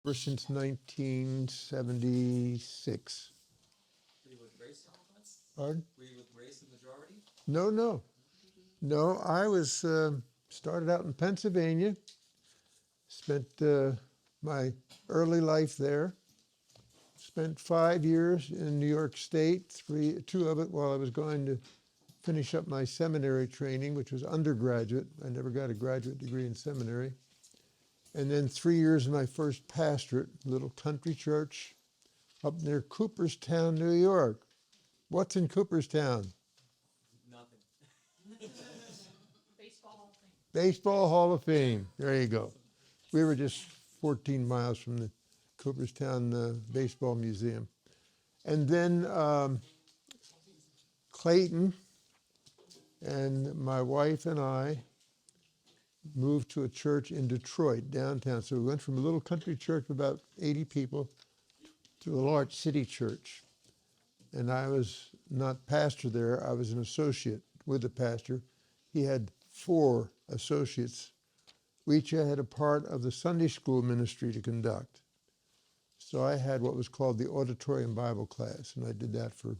ever since 1976. Were you with Grace? Pardon? Were you with Grace the majority? No, no. No, I was started out in Pennsylvania, spent my early life there, spent 5 years in New York State, two of it while I was going to finish up my seminary training, which was undergraduate. I never got a graduate degree in seminary. And then 3 years in my first pastorate, a little country church up near Cooperstown, New York. What's in Cooperstown? Nothing. Baseball Hall of Fame. There you go. We were just 14 miles from the Cooperstown Baseball Museum. And then Clayton and my wife and I moved to a church in Detroit, downtown. So we went from a little country church of about 80 people to a large city church. And I was not pastor there. I was an associate with the pastor. He had 4 associates. We each had a part of the Sunday school ministry to conduct. So I had what was called the auditorium Bible class, and I did that for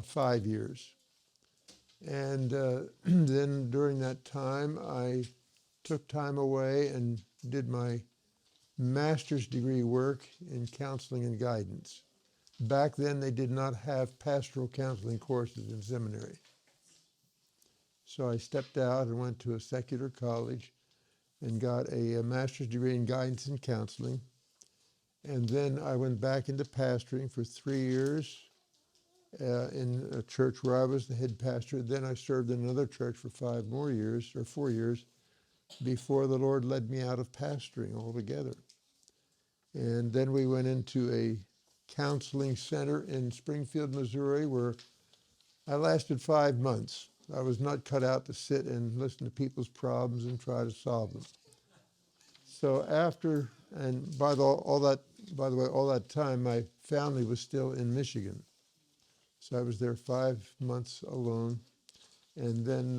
5 years. And then during that time, I took time away and did my master's degree work in counseling and guidance. Back then, they did not have pastoral counseling courses in seminary. So I stepped out and went to a secular college and got a master's degree in guidance and counseling. And then I went back into pastoring for 3 years in a church where I was the head pastor. Then I served in another church for 5 more years, or 4 years, before the Lord led me out of pastoring altogether. And then we went into a counseling center in Springfield, Missouri, where I lasted 5 months. I was not cut out to sit and listen to people's problems and try to solve them. So after, and by the way, all that time, my family was still in Michigan. So I was there 5 months alone. And then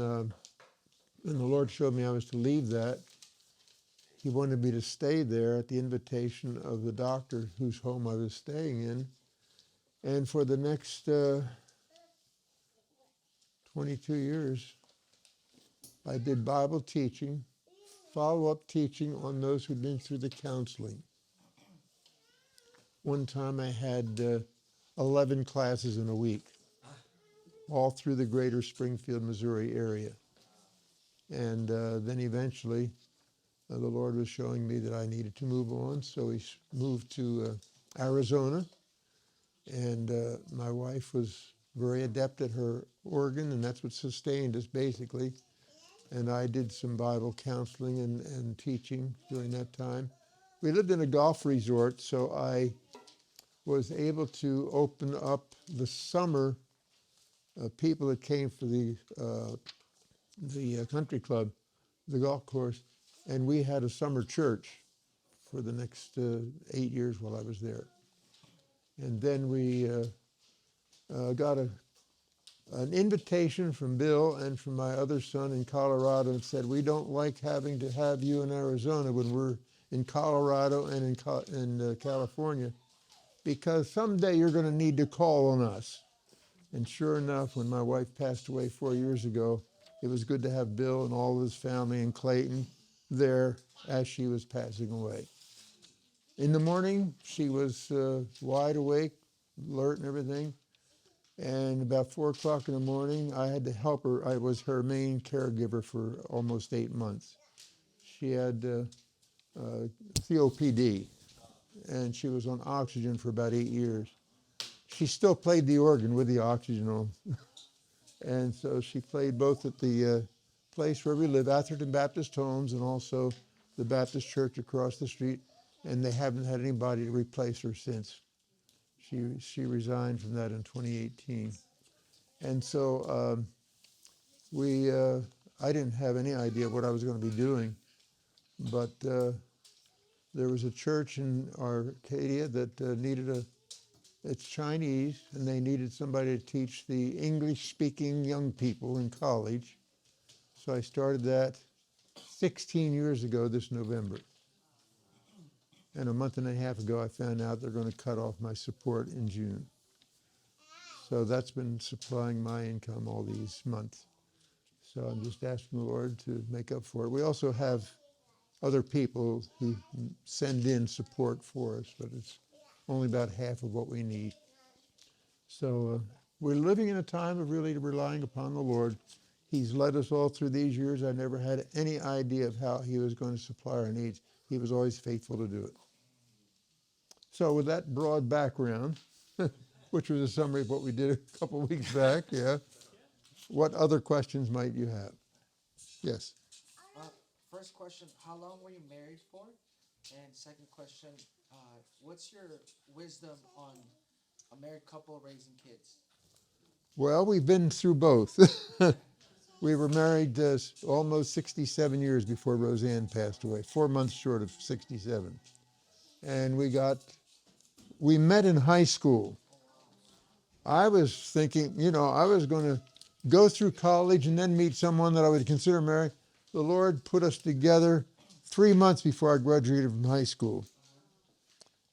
when the Lord showed me I was to leave that, he wanted me to stay there at the invitation of the doctor whose home I was staying in. And for the next 22 years, I did Bible teaching, follow-up teaching on those who'd been through the counseling. One time I had 11 classes in a week, all through the greater Springfield, Missouri area. And then eventually the Lord was showing me that I needed to move on, so we moved to Arizona. And my wife was very adept at her organ, and that's what sustained us basically. And I did some Bible counseling and teaching during that time. We lived in a golf resort, so I was able to open up the summer people that came for the country club, the golf course, and we had a summer church for the next 8 years while I was there. And then we got an invitation from Bill and from my other son in Colorado and said, we don't like having to have you in Arizona when we're in Colorado and in California, because someday you're going to need to call on us. And sure enough, when my wife passed away 4 years ago, it was good to have Bill and all of his family in Clayton there as she was passing away. In the morning, she was wide awake, alert and everything. And about 4 o'clock in the morning, I had to help her. I was her main caregiver for almost 8 months. She had COPD, and she was on oxygen for about 8 years. She still played the organ with the oxygen on. And so she played both at the place where we live, Atherton Baptist Homes, and also the Baptist Church across the street. And they haven't had anybody to replace her since. She resigned from that in 2018. And so I didn't have any idea what I was going to be doing, but there was a church in Arcadia that it's Chinese, and they needed somebody to teach the English-speaking young people in college. So I started that 16 years ago this November. And a month and a half ago, I found out they're going to cut off my support in June. So that's been supplying my income all these months. So I'm just asking the Lord to make up for it. We also have other people who send in support for us, but it's only about half of what we need. So we're living in a time of really relying upon the Lord. He's led us all through these years. I never had any idea of how he was going to supply our needs. He was always faithful to do it. So with that broad background, which was a summary of what we did a couple of weeks back, yeah, what other questions might you have? Yes. First question, how long were you married for? And second question, what's your wisdom on a married couple raising kids? Well, we've been through both. We were married almost 67 years before Roseanne passed away, 4 months short of 67. And we met in high school. I was thinking, I was going to go through college and then meet someone that I would consider married. The Lord put us together 3 months before I graduated from high school.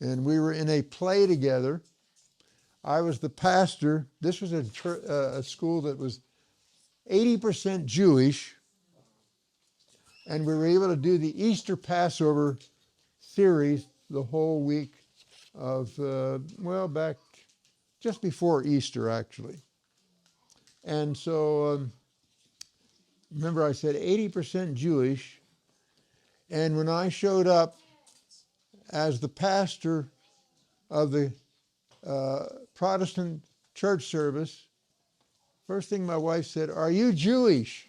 And we were in a play together. I was the pastor. This was a school that was 80% Jewish. And we were able to do the Easter Passover series the whole week of, back just before Easter, actually. And so, remember I said 80% Jewish. And when I showed up as the pastor of the Protestant church service, first thing my wife said, "Are you Jewish?"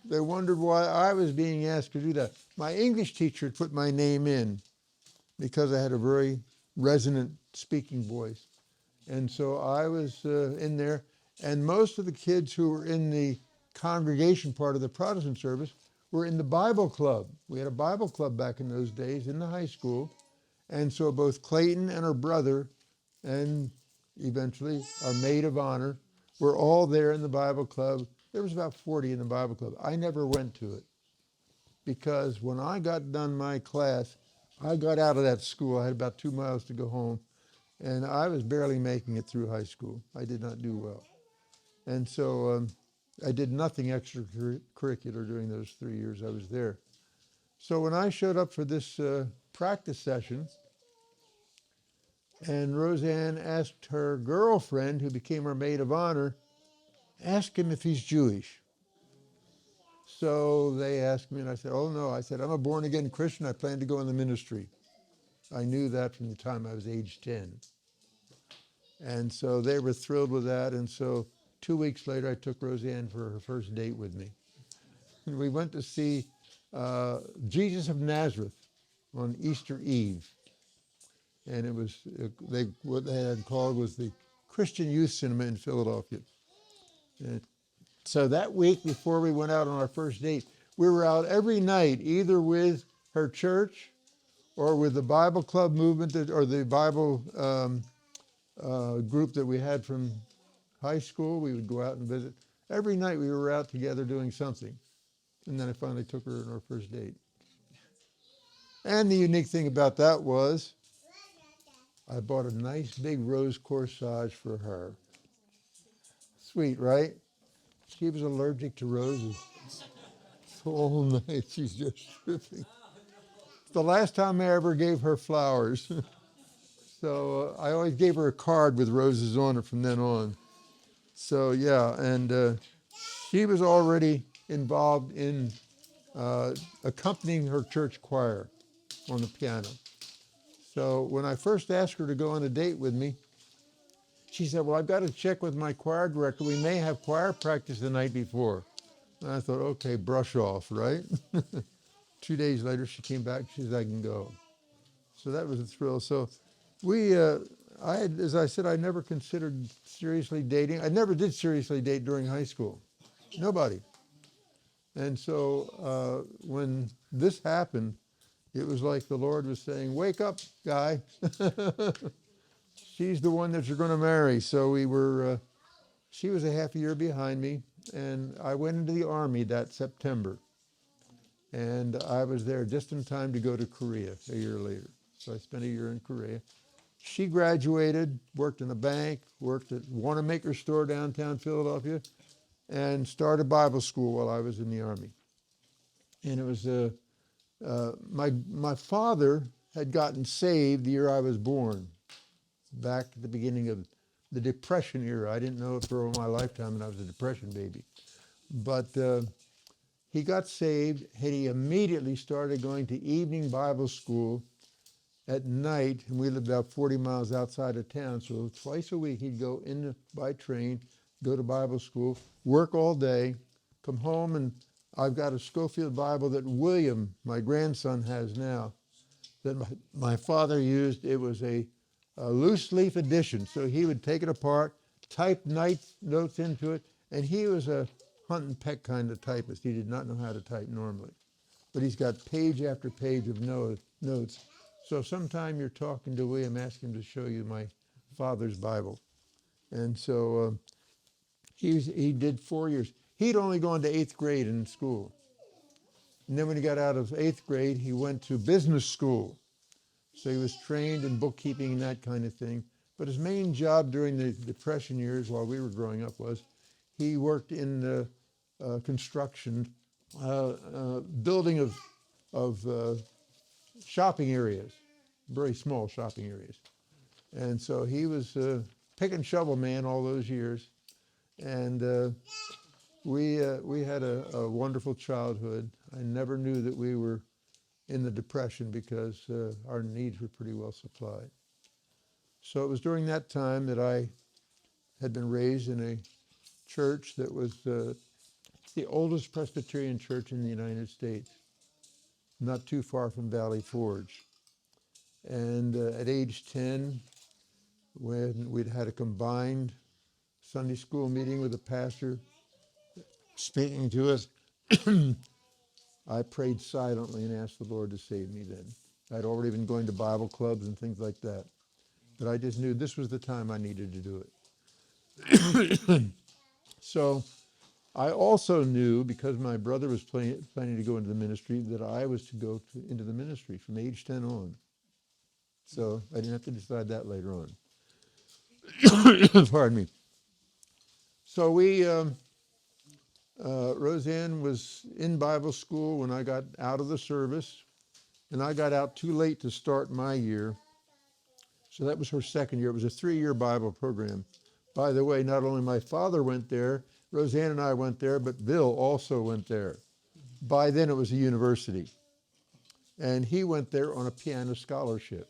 They wondered why I was being asked to do that. My English teacher had put my name in because I had a very resonant speaking voice. And so I was in there, and most of the kids who were in the congregation part of the Protestant service were in the Bible club. We had a Bible club back in those days in the high school. And so both Clayton and her brother, and eventually our maid of honor, were all there in the Bible club. There was about 40 in the Bible club. I never went to it because when I got done my class, I got out of that school. I had about 2 miles to go home, and I was barely making it through high school. I did not do well. And so I did nothing extracurricular during those 3 years I was there. So when I showed up for this practice session, and Roseanne asked her girlfriend, who became her maid of honor, ask him if he's Jewish. So they asked me, and I said, "Oh, no." I said, "I'm a born-again Christian. I plan to go in the ministry." I knew that from the time I was age 10. And so they were thrilled with that. And so 2 weeks later, I took Roseanne for her first date with me. And we went to see Jesus of Nazareth on Easter Eve. And it was, what they had called was the Christian Youth Cinema in Philadelphia. And so that week before we went out on our first date, we were out every night, either with her church or with the Bible club movement or the Bible group that we had from high school. We would go out and visit. Every night we were out together doing something. And then I finally took her on our first date. And the unique thing about that was I bought a nice big rose corsage for her. Sweet, right? She was allergic to roses. So all night she's just tripping. It's the last time I ever gave her flowers. So I always gave her a card with roses on it from then on. So yeah, and she was already involved in accompanying her church choir on the piano. So when I first asked her to go on a date with me, she said, "Well, I've got to check with my choir director. We may have choir practice the night before." And I thought, okay, brush off, right? 2 days later, she came back. She said, "I can go." So that was a thrill. So as I said, I never considered seriously dating. I never did seriously date during high school. Nobody. And so when this happened, it was like the Lord was saying, "Wake up, guy." She's the one that you're going to marry. So she was a half a year behind me, and I went into the Army that September. And I was there just in time to go to Korea a year later. So I spent a year in Korea. She graduated, worked in a bank, worked at Wanamaker store downtown Philadelphia, and started Bible school while I was in the Army. And it was my father had gotten saved the year I was born, back at the beginning of the Depression era. I didn't know it for all my lifetime, and I was a Depression baby. But he got saved, and he immediately started going to evening Bible school at night, and we lived about 40 miles outside of town, so twice a week he'd go in by train, go to Bible school, work all day, come home, and I've got a Schofield Bible that William, my grandson, has now, that my father used. It was a loose leaf edition, so he would take it apart, type notes into it, and he was a hunt and peck kind of typist. He did not know how to type normally, but he's got page after page of notes. So sometime you're talking to William, ask him to show you my father's Bible. And so he did 4 years. He'd only gone to 8th grade in school. And then when he got out of 8th grade, he went to business school. So he was trained in bookkeeping and that kind of thing. But his main job during the Depression years while we were growing up was he worked in construction, building of shopping areas, very small shopping areas. And so he was pick and shovel man all those years. And we had a wonderful childhood. I never knew that we were in the Depression because our needs were pretty well supplied. So it was during that time that I had been raised in a church that was the oldest Presbyterian church in the United States, not too far from Valley Forge. And at age 10, when we'd had a combined Sunday school meeting with the pastor speaking to us, I prayed silently and asked the Lord to save me then. I'd already been going to Bible clubs and things like that. But I just knew this was the time I needed to do it. So I also knew, because my brother was planning to go into the ministry, that I was to go into the ministry from age 10 on. So I didn't have to decide that later on. Pardon me. So Roseanne was in Bible school when I got out of the service, and I got out too late to start my year. So that was her second year. It was a 3-year Bible program. By the way, not only my father went there, Roseanne and I went there, but Bill also went there. By then it was a university. And he went there on a piano scholarship.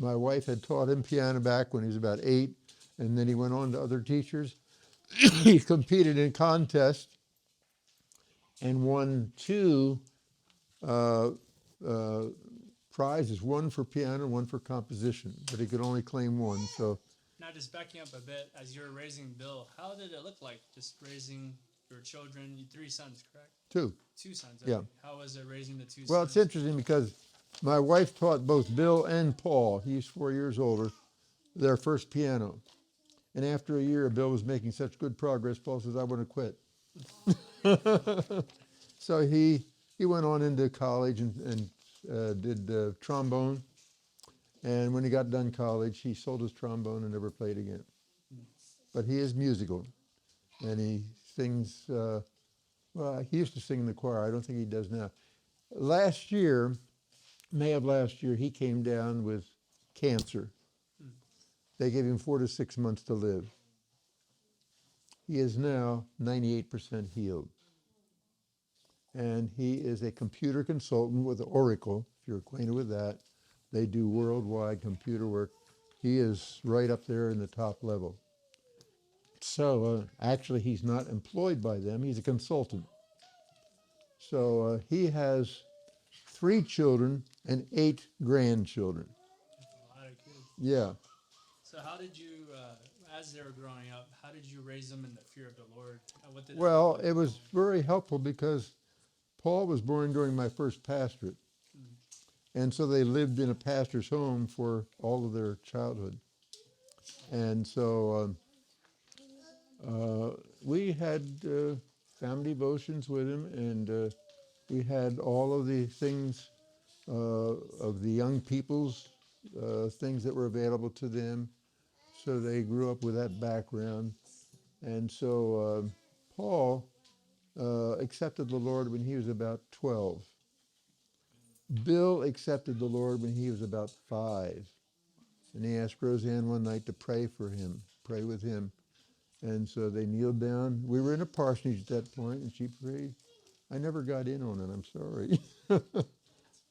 My wife had taught him piano back when he was about 8, and then he went on to other teachers. He competed in contests and won 2 prizes, one for piano, one for composition, but he could only claim one. So now, just backing up a bit, as you were raising Bill, how did it look like just raising your children? 3 sons, correct? 2. 2 sons. Yeah. Okay. How was it raising the 2 sons? Well, it's interesting because my wife taught both Bill and Paul, he's 4 years older, their first piano. And after a year, Bill was making such good progress, Paul says, I want to quit. So he went on into college and did trombone. And when he got done college, he sold his trombone and never played again. But he is musical, and he sings, well, he used to sing in the choir. I don't think he does now. Last year, May of last year, he came down with cancer. They gave him 4 to 6 months to live. He is now 98% healed. And he is a computer consultant with Oracle, if you're acquainted with that. They do worldwide computer work. He is right up there in the top level. So actually, he's not employed by them. He's a consultant. So he has 3 children and 8 grandchildren. A lot of kids. Yeah. So how did you, as they were growing up, how did you raise them in the fear of the Lord? What did that Well, look like? it was very helpful because Paul was born during my first pastorate. And so they lived in a pastor's home for all of their childhood. And so we had family devotions with him, and we had all of the things of the young people's things that were available to them. So they grew up with that background. And so Paul accepted the Lord when he was about 12. Bill accepted the Lord when he was about 5. And he asked Roseanne one night to pray for him, pray with him. And so they kneeled down. We were in a parsonage at that point, and she prayed. I never got in on it, I'm sorry.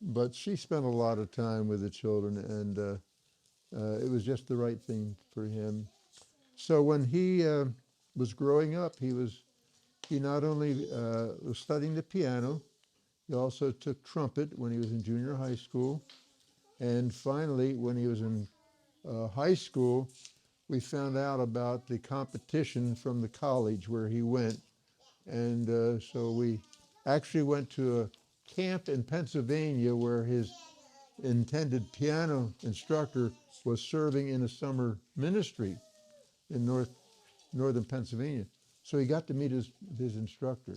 But she spent a lot of time with the children, and it was just the right thing for him. So when he was growing up, he not only was studying the piano, he also took trumpet when he was in junior high school. And finally, when he was in high school, we found out about the competition from the college where he went. And so we actually went to a camp in Pennsylvania where his intended piano instructor was serving in a summer ministry in northern Pennsylvania. So he got to meet his instructor,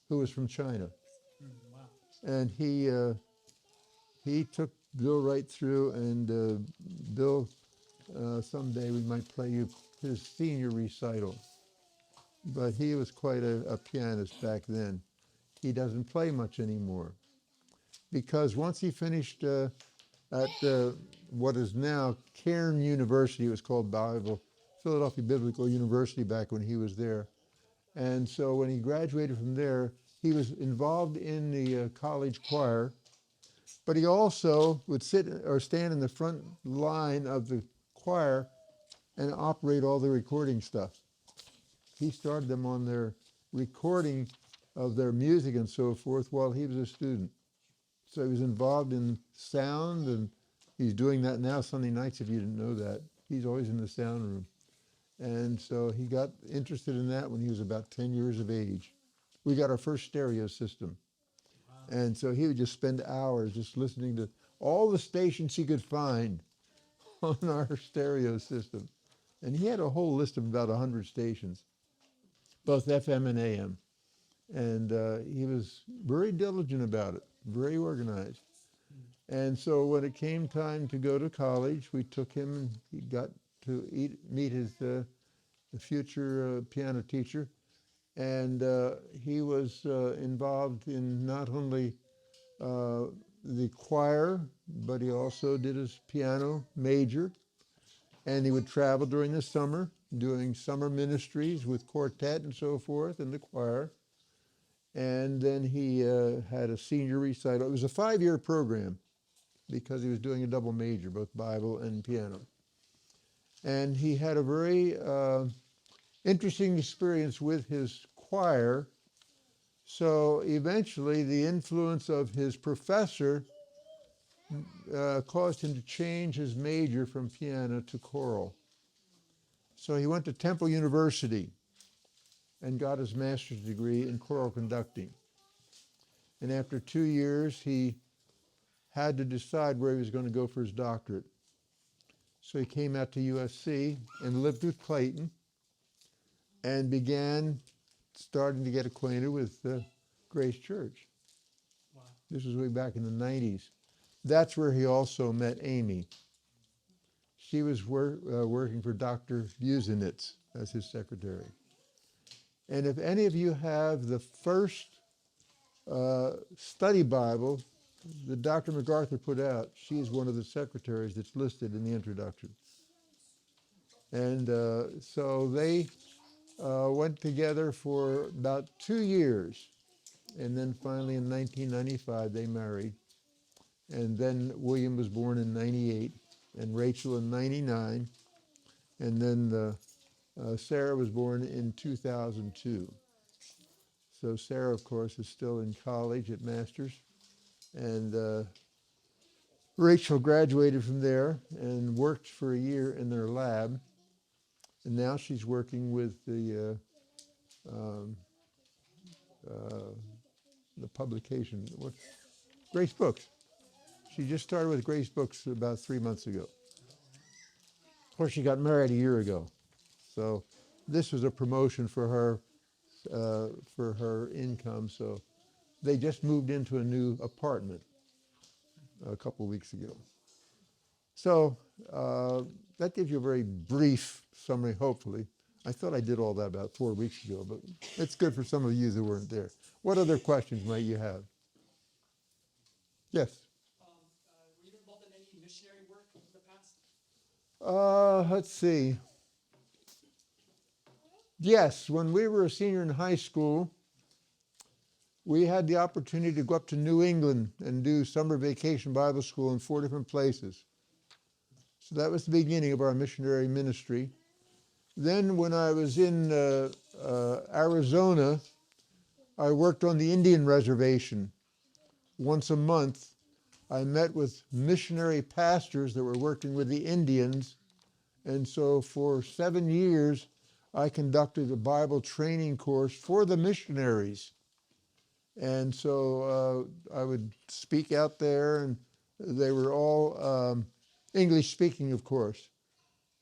who was from China. Wow. And he took Bill right through, and Bill, someday we might play you his senior recital. But he was quite a pianist back then. He doesn't play much anymore. Because once he finished at what is now Cairn University, it was called Philadelphia Biblical University back when he was there. And so when he graduated from there, he was involved in the college choir, but he also would sit or stand in the front line of the choir and operate all the recording stuff. He started them on their recording of their music and so forth while he was a student. So he was involved in sound, and he's doing that now Sunday nights, if you didn't know that. He's always in the sound room. And so he got interested in that when he was about 10 years of age. We got our first stereo system. Wow. And so he would just spend hours just listening to all the stations he could find on our stereo system. And he had a whole list of about 100 stations, both FM and AM. And he was very diligent about it, very organized. And so when it came time to go to college, we took him, and he got to meet his future piano teacher. And he was involved in not only the choir, but he also did his piano major. And he would travel during the summer, doing summer ministries with quartet and so forth, and the choir. And then he had a senior recital. It was a 5-year program because he was doing a double major, both Bible and piano. And he had a very interesting experience with his choir. So eventually the influence of his professor caused him to change his major from piano to choral. So he went to Temple University and got his master's degree in choral conducting. And after 2 years, he had to decide where he was going to go for his doctorate. So he came out to USC and lived with Clayton and began starting to get acquainted with Grace Church. Wow. This was way back in the 90s. That's where he also met Amy. She was working for Dr. Busenitz as his secretary. And if any of you have the first study Bible that Dr. MacArthur put out, she is one of the secretaries that's listed in the introduction. And so they went together for about 2 years. And then finally in 1995, they married. And then William was born in 98 and Rachel in 99. And then Sarah was born in 2002. So Sarah, of course, is still in college at Masters. And Rachel graduated from there and worked for a year in their lab. And now she's working with the publication, Grace Books. She just started with Grace Books about 3 months ago. Of course, she got married a year ago. So this was a promotion for her income. So they just moved into a new apartment. a couple of weeks ago. So that gives you a very brief summary, hopefully. I thought I did all that about 4 weeks ago, but it's good for some of you who weren't there. What other questions might you have? Yes? Were you involved in any missionary work in the past? Let's see. Yes, when we were a senior in high school, we had the opportunity to go up to New England and do summer vacation Bible school in 4 different places. So that was the beginning of our missionary ministry. Then when I was in Arizona, I worked on the Indian reservation. Once a month, I met with missionary pastors that were working with the Indians. And so for 7 years, I conducted a Bible training course for the missionaries. And so I would speak out there, and they were all English speaking, of course.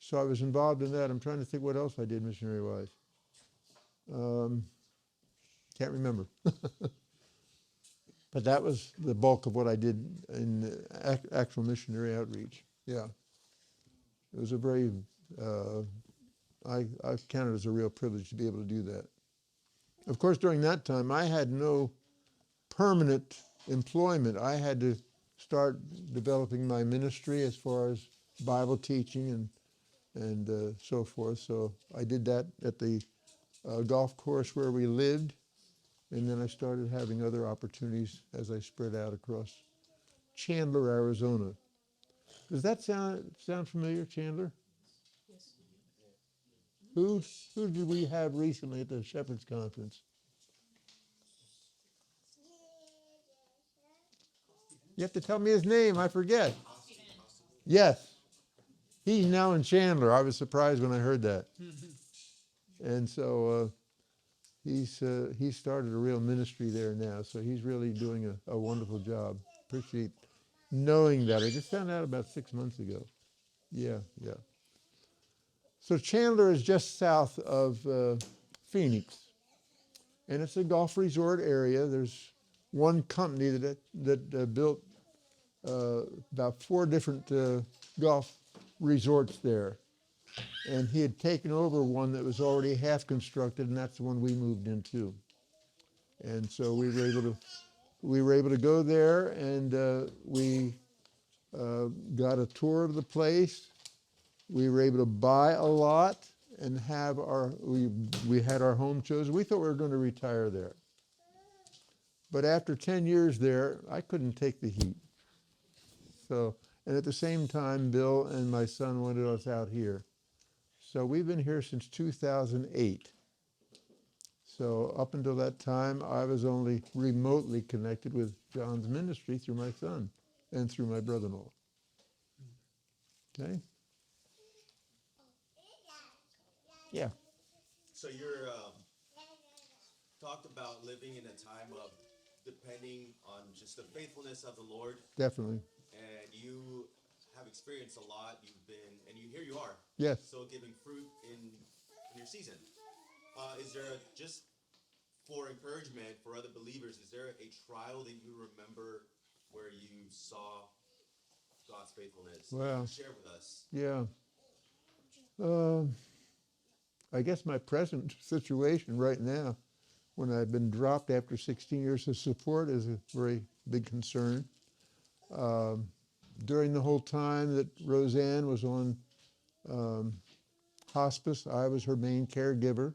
So I was involved in that. I'm trying to think what else I did missionary-wise. Can't remember. But that was the bulk of what I did in actual missionary outreach. Yeah. It was a very, I count it as a real privilege to be able to do that. Of course, during that time, I had no permanent employment. I had to start developing my ministry as far as Bible teaching and so forth. So I did that at the golf course where we lived, and then I started having other opportunities as I spread out across Chandler, Arizona. Does that sound familiar, Chandler? Yes. Who did we have recently at the Shepherds Conference? You have to tell me his name. I forget. Yes. He's now in Chandler. I was surprised when I heard that. And so he started a real ministry there now. So he's really doing a wonderful job. Appreciate knowing that. I just found out about 6 months ago. Yeah. So Chandler is just south of Phoenix. And it's a golf resort area. There's one company that built about 4 different golf resorts there. And he had taken over one that was already half constructed, and that's the one we moved into. And so we were able to go there, and we got a tour of the place. We were able to buy a lot and have we had our home chosen. We thought we were going to retire there. But after 10 years there, I couldn't take the heat. So, and at the same time, Bill and my son wanted us out here. So we've been here since 2008. So up until that time, I was only remotely connected with John's ministry through my son and through my brother-in-law. Okay? Yeah. So you're talked about living in a time of depending on just the faithfulness of the Lord, Definitely. and you have experienced a lot. You've been, and here you are. Yes. So giving fruit in your season. Is there just for encouragement for other believers? Is there a trial that you remember where you saw God's faithfulness? Well, Share with us. Yeah. I guess my present situation right now, when I've been dropped after 16 years of support, is a very big concern. During the whole time that Roseanne was on hospice, I was her main caregiver.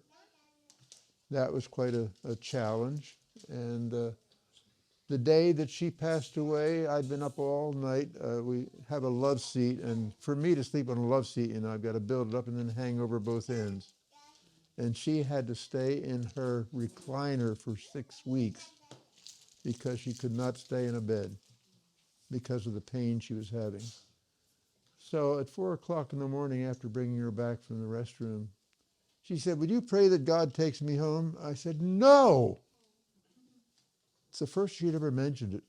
That was quite a challenge. And the day that she passed away, I'd been up all night. We have a love seat, and for me to sleep on a love seat, I've got to build it up and then hang over both ends. And she had to stay in her recliner for 6 weeks because she could not stay in a bed because of the pain she was having. So at 4 o'clock in the morning, after bringing her back from the restroom, she said, "Would you pray that God takes me home?" I said, "No." It's the first she'd ever mentioned it.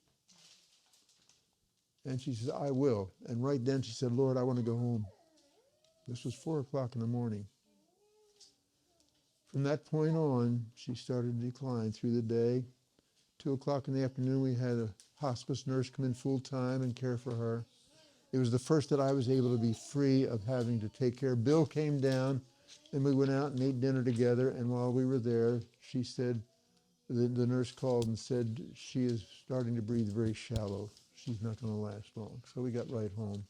And she said, "I will." And right then she said, "Lord, I want to go home." This was 4 o'clock in the morning. From that point on, she started to decline through the day. 2 o'clock in the afternoon, we had a hospice nurse come in full time and care for her. It was the first that I was able to be free of having to take care. Bill came down and we went out and ate dinner together. And while we were there, she said, the nurse called and said, she is starting to breathe very shallow. She's not going to last long. So we got right home.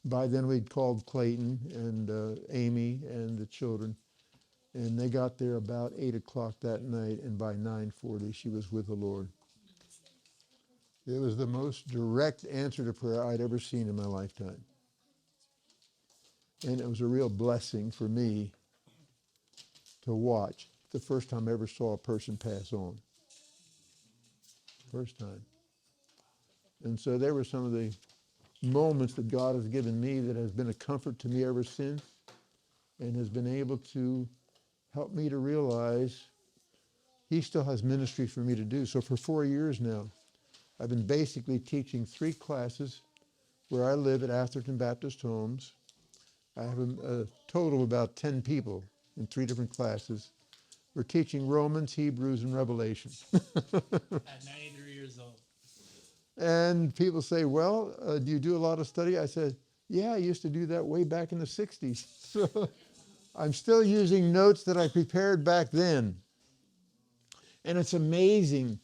By then we'd called Clayton and Amy and the children. And they got there about 8 o'clock that night. And by 9:40, she was with the Lord. It was the most direct answer to prayer I'd ever seen in my lifetime. And it was a real blessing for me to watch. The first time I ever saw a person pass on. First time. And so there were some of the moments that God has given me that has been a comfort to me ever since and has been able to help me to realize he still has ministry for me to do. So for 4 years now, I've been basically teaching 3 classes where I live at Atherton Baptist Homes. I have a total of about 10 people in 3 different classes. We're teaching Romans, Hebrews, and Revelation. At 93 years old. And people say, well, do you do a lot of study? I said, yeah, I used to do that way back in the 60s. So I'm still using notes that I prepared back then. And it's amazing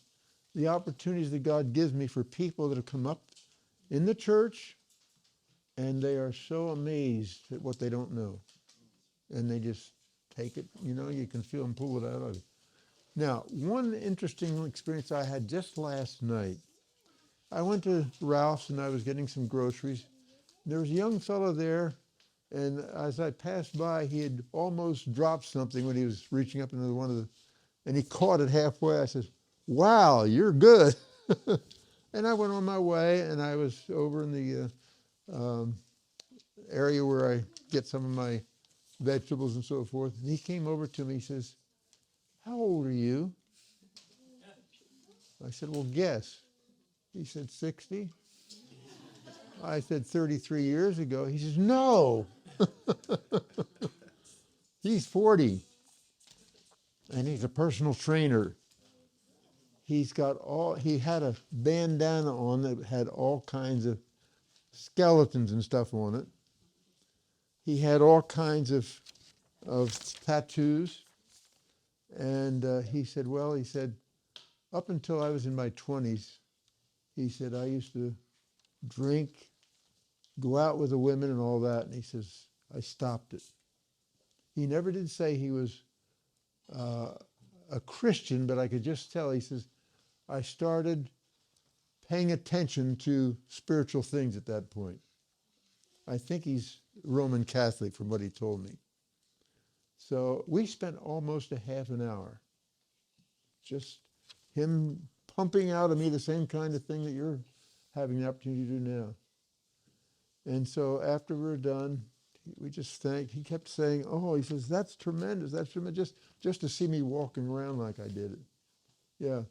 the opportunities that God gives me for people that have come up in the church and they are so amazed at what they don't know. And they just take it, you can feel them pull it out of you. Now, one interesting experience I had just last night, I went to Ralph's and I was getting some groceries. There was a young fellow there, and as I passed by, he had almost dropped something when he was reaching up into one of the, and he caught it halfway. I said, wow, you're good. And I went on my way, and I was over in the area where I get some of my vegetables and so forth. And he came over to me, he says, how old are you? I said, well, guess. He said, 60. I said, 33 years ago. He says, no. He's 40. And he's a personal trainer. He had a bandana on that had all kinds of skeletons and stuff on it. He had all kinds of tattoos. And he said, up until I was in my 20s, he said, I used to drink, go out with the women and all that. And he says, I stopped it. He never did say he was a Christian, but I could just tell. He says, I started paying attention to spiritual things at that point. I think he's Roman Catholic from what he told me. So we spent almost a half an hour just him pumping out of me the same kind of thing that you're having the opportunity to do now. And so after we were done, we just thanked. He kept saying, oh, he says, that's tremendous. That's tremendous. Just to see me walking around like I did it. Yeah.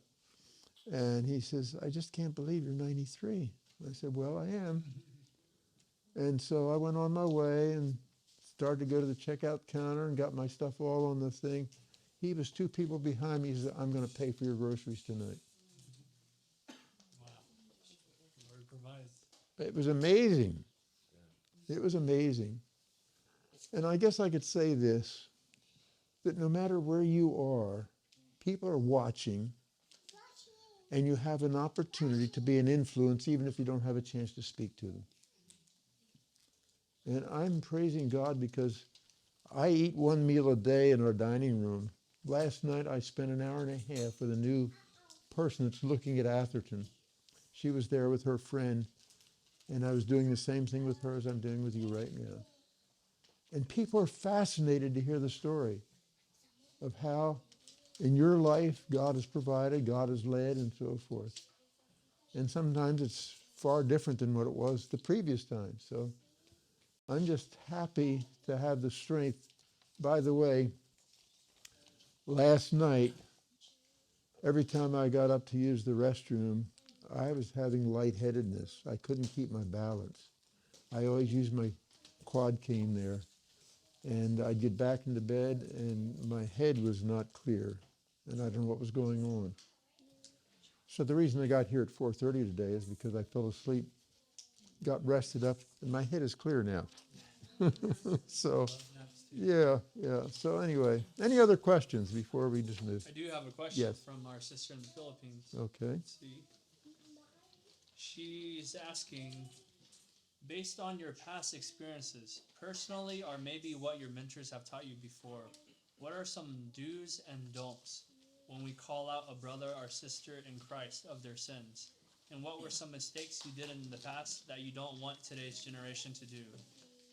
And he says, I just can't believe you're 93. I said, well, I am. And so I went on my way and started to go to the checkout counter and got my stuff all on the thing. He was 2 people behind me. He said, I'm going to pay for your groceries tonight. Wow. The Lord provides. It was amazing. It was amazing. And I guess I could say this, that no matter where you are, people are watching, and you have an opportunity to be an influence even if you don't have a chance to speak to them. And I'm praising God because I eat 1 meal a day in our dining room. Last night I spent an hour and a half with a new person that's looking at Atherton. She was there with her friend, and I was doing the same thing with her as I'm doing with you right now. And people are fascinated to hear the story of how in your life God has provided, God has led, and so forth. And sometimes it's far different than what it was the previous time. So I'm just happy to have the strength. By the way, last night, every time I got up to use the restroom, I was having lightheadedness. I couldn't keep my balance. I always use my quad cane there. And I'd get back into bed, and my head was not clear, and I don't know what was going on. So the reason I got here at 4:30 today is because I fell asleep, got rested up, and my head is clear now. So, yeah. So anyway, any other questions before we dismiss? I do have a question Yes. from our sister in the Philippines. Okay. Let's see. She's asking, based on your past experiences, personally, or maybe what your mentors have taught you before, what are some do's and don'ts when we call out a brother or sister in Christ of their sins? And what were some mistakes you did in the past that you don't want today's generation to do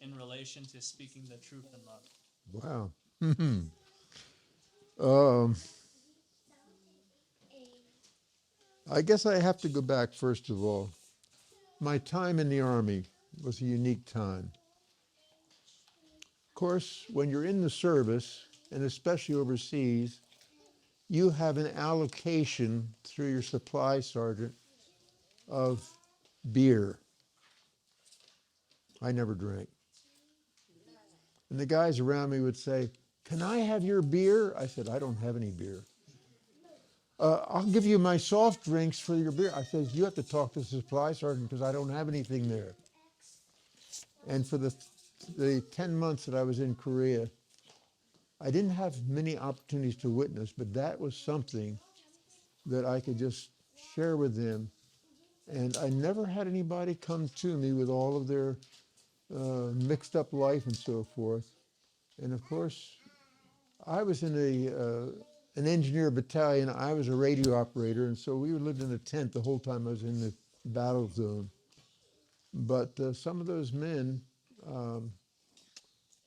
in relation to speaking the truth in love? Wow. I guess I have to go back first of all. My time in the Army was a unique time. Of course, when you're in the service, and especially overseas, you have an allocation through your supply sergeant of beer. I never drank. And the guys around me would say, "Can I have your beer?" I said, "I don't have any beer." "I'll give you my soft drinks for your beer." I said, "You have to talk to the supply sergeant because I don't have anything there." And for the 10 months that I was in Korea, I didn't have many opportunities to witness, but that was something that I could just share with them. And I never had anybody come to me with all of their mixed up life and so forth. And of course, I was in an engineer battalion. I was a radio operator, and so we lived in a tent the whole time I was in the battle zone. But some of those men,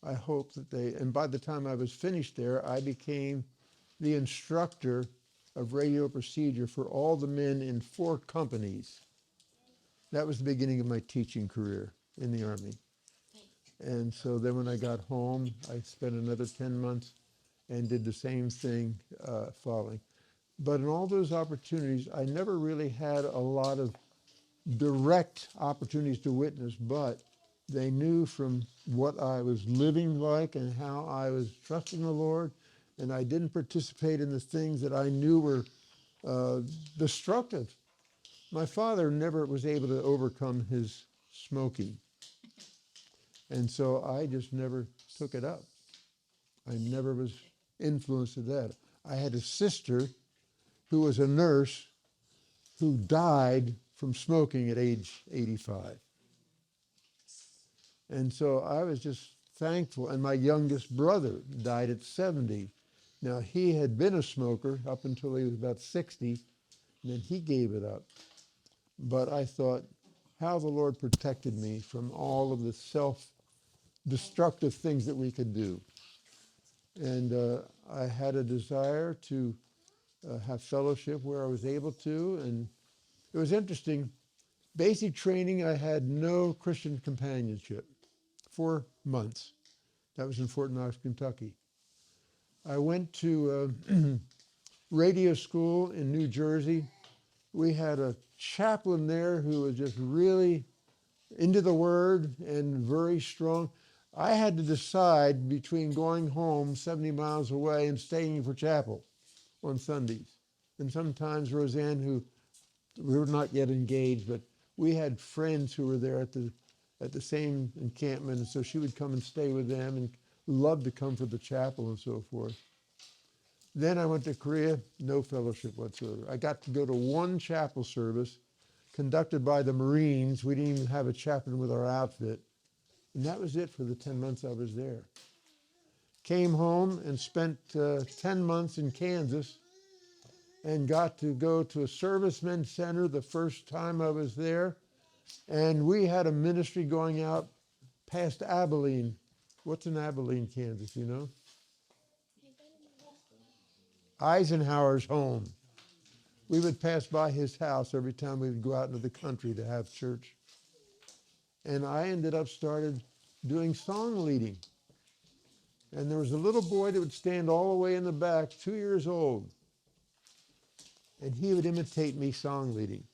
I hope that and by the time I was finished there, I became the instructor of radio procedure for all the men in 4 companies. That was the beginning of my teaching career in the Army. And so then when I got home, I spent another 10 months and did the same thing following. But in all those opportunities, I never really had a lot of direct opportunities to witness, but they knew from what I was living like and how I was trusting the Lord, and I didn't participate in the things that I knew were destructive. My father never was able to overcome his smoking, and so I just never took it up. I never was influenced to that. I had a sister who was a nurse who died from smoking at age 85. And so I was just thankful. And my youngest brother died at 70. Now, he had been a smoker up until he was about 60, and then he gave it up. But I thought how the Lord protected me from all of the self-destructive things that we could do. And I had a desire to have fellowship where I was able to. And it was interesting. Basic training, I had no Christian companionship. 4 months. That was in Fort Knox, Kentucky. I went to radio school in New Jersey. We had a chaplain there who was just really into the Word and very strong. I had to decide between going home 70 miles away and staying for chapel on Sundays. And sometimes Roseanne, who we were not yet engaged, but we had friends who were there at the same encampment, and so she would come and stay with them and loved to come for the chapel and so forth. Then I went to Korea, no fellowship whatsoever. I got to go to one chapel service conducted by the Marines. We didn't even have a chaplain with our outfit. And that was it for the 10 months I was there. Came home and spent 10 months in Kansas and got to go to a servicemen's center the first time I was there. And we had a ministry going out past Abilene. What's in Abilene, Kansas, you know? Eisenhower's home. We would pass by his house every time we would go out into the country to have church. And I ended up started doing song leading. And there was a little boy that would stand all the way in the back, 2 years old. And he would imitate me song leading.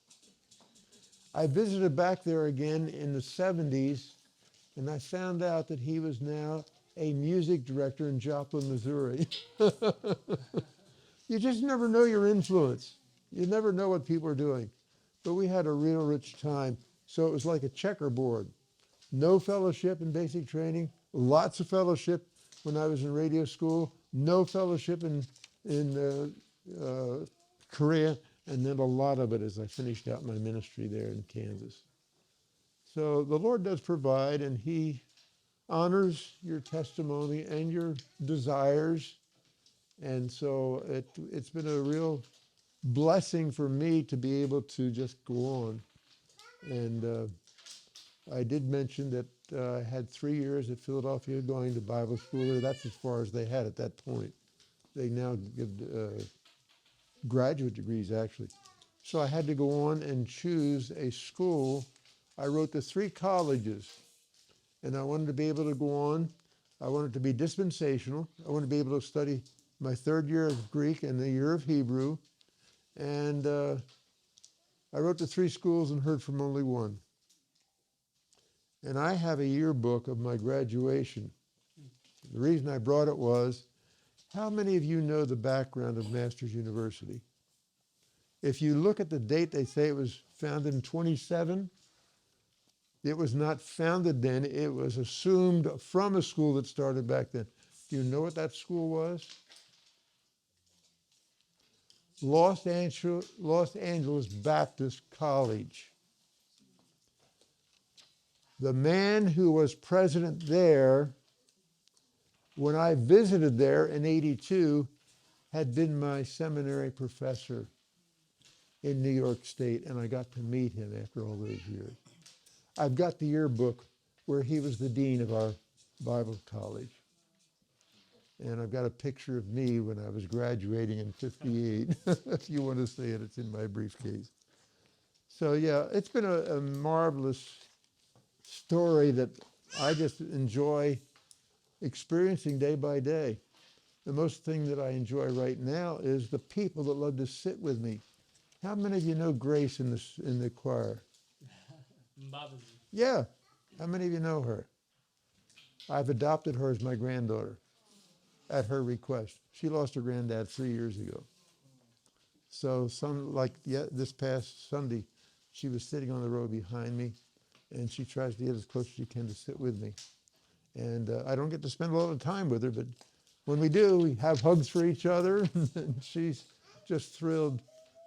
I visited back there again in the 70s, and I found out that he was now a music director in Joplin, Missouri. You just never know your influence. You never know what people are doing. But we had a real rich time. So it was like a checkerboard. No fellowship in basic training, lots of fellowship when I was in radio school, no fellowship in Korea, and then a lot of it as I finished out my ministry there in Kansas. So the Lord does provide, and He honors your testimony and your desires. And so it's been a real blessing for me to be able to just go on. And I did mention that I had 3 years at Philadelphia going to Bible school there. That's as far as they had at that point. They now give graduate degrees, actually. So I had to go on and choose a school. I wrote the 3 colleges, and I wanted to be able to go on. I wanted to be dispensational. I wanted to be able to study my 3rd year of Greek and the year of Hebrew. And I wrote the 3 schools and heard from only one. And I have a yearbook of my graduation. The reason I brought it was, how many of you know the background of Masters University? If you look at the date, they say it was founded in 27. It was not founded then. It was assumed from a school that started back then. Do you know what that school was? Los Angeles Baptist College. The man who was president there, when I visited there in 82, had been my seminary professor in New York State, and I got to meet him after all those years. I've got the yearbook where he was the dean of our Bible college. And I've got a picture of me when I was graduating in 58. If you want to see it, it's in my briefcase. So yeah, it's been a marvelous story that I just enjoy experiencing day by day. The most thing that I enjoy right now is the people that love to sit with me. How many of you know Grace in the choir? Babaji. Yeah. How many of you know her? I've adopted her as my granddaughter at her request. She lost her granddad 3 years ago. So this past Sunday, she was sitting on the row behind me, and she tries to get as close as she can to sit with me. And I don't get to spend a lot of time with her, but when we do, we have hugs for each other, and she's just thrilled.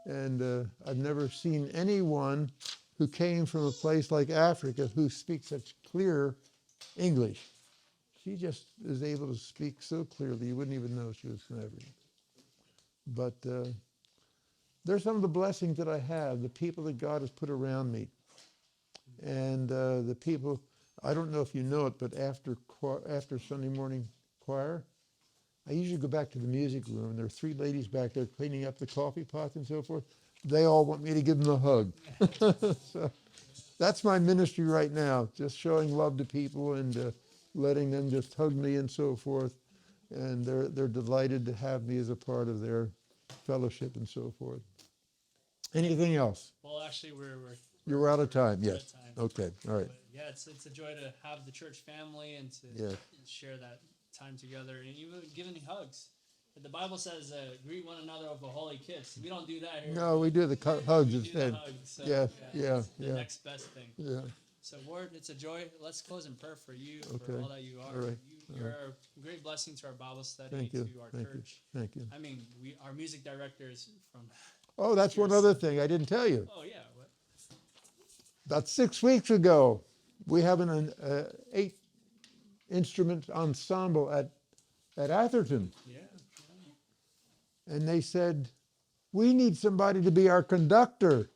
And I've never seen anyone who came from a place like Africa who speaks such clear English. She just is able to speak so clearly, you wouldn't even know she was from Africa. But there's some of the blessings that I have, the people that God has put around me. And the people, I don't know if you know it, but after Sunday morning choir, I usually go back to the music room, and there are 3 ladies back there cleaning up the coffee pots and so forth. They all want me to give them a hug. So that's my ministry right now, just showing love to people and letting them just hug me and so forth. And they're delighted to have me as a part of their fellowship and so forth. Anything else? Well, actually, we're You're out of time, we're yes. out of time. Okay, all right. But yeah, it's a joy to have the church family and to Yeah. share that time together and even giving hugs. The Bible says, greet one another with a holy kiss. We don't do that here. No, we do the hugs We do the instead. hugs, so, Yeah, it's the yeah. next best thing. Yeah, So, Ward, it's a joy. Let's close in prayer for you, Okay. for all that you are. All right. You're a great blessing to our Bible study, thank you, to our thank you, church. thank you. I mean, our music director is from. Oh, that's one other thing I didn't tell you. Oh yeah, what? About 6 weeks ago, we have an 8-instrument ensemble at Atherton. Yeah. And they said, we need somebody to be our conductor.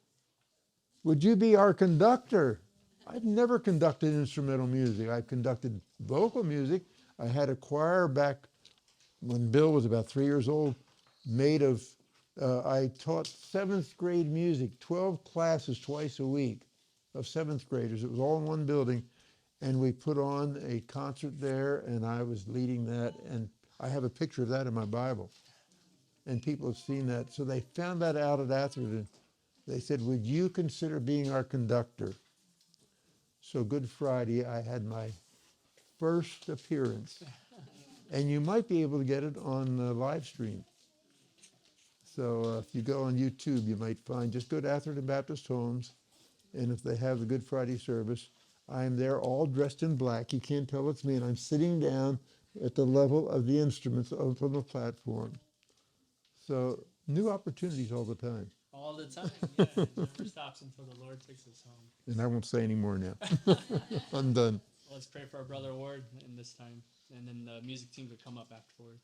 Would you be our conductor? I've never conducted instrumental music. I've conducted vocal music. I had a choir back when Bill was about 3 years old, made of, I taught 7th grade music, 12 classes twice a week of 7th graders. It was all in one building. And we put on a concert there, and I was leading that. And I have a picture of that in my Bible. And people have seen that. So they found that out at Atherton. They said, would you consider being our conductor? So Good Friday, I had my first appearance. And you might be able to get it on the live stream. So if you go on YouTube, you might find, just go to Atherton Baptist Homes, and if they have the Good Friday service, I am there all dressed in black. You can't tell it's me, and I'm sitting down at the level of the instruments up on the platform. So new opportunities all the time. All the time. Yeah, it never stops until the Lord takes us home. And I won't say any more now. I'm done. Let's pray for our brother Ward in this time, and then the music team could come up afterwards.